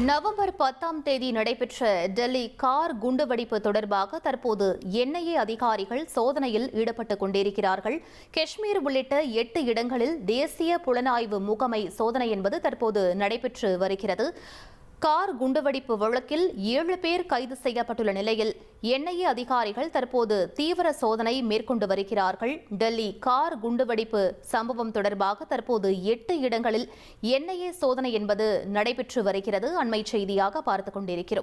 November 10ஆம் தேதி நடைபெற்ற டெல்லி கார் குண்டுவெடிப்பு தொடர்பாக தற்போது என்ஐஏ அதிகாரிகள் சோதனையில் ஈடுபட்டுக் கொண்டிருக்கிறார்கள். காஷ்மீர் உள்ளிட்ட 8 இடங்களில் தேசிய புலனாய்வு முகமை சோதனை என்பது தற்போது நடைபெற்று வருகிறது. கார் குண்டுவெடிப்பு வழக்கில் 7 பேர் கைது செய்யப்பட்டுள்ள நிலையில் என்ஐஏ அதிகாரிகள் தற்போது தீவிர சோதனை மேற்கொண்டு வருகிறார்கள். டெல்லி கார் குண்டுவெடிப்பு சம்பவம் தொடர்பாக தற்போது 8 இடங்களில் என்ஐஏ சோதனை என்பது நடைபெற்று வருகிறது. அண்மை செய்தியாக பார்த்துக் கொண்டிருக்கிறோம்.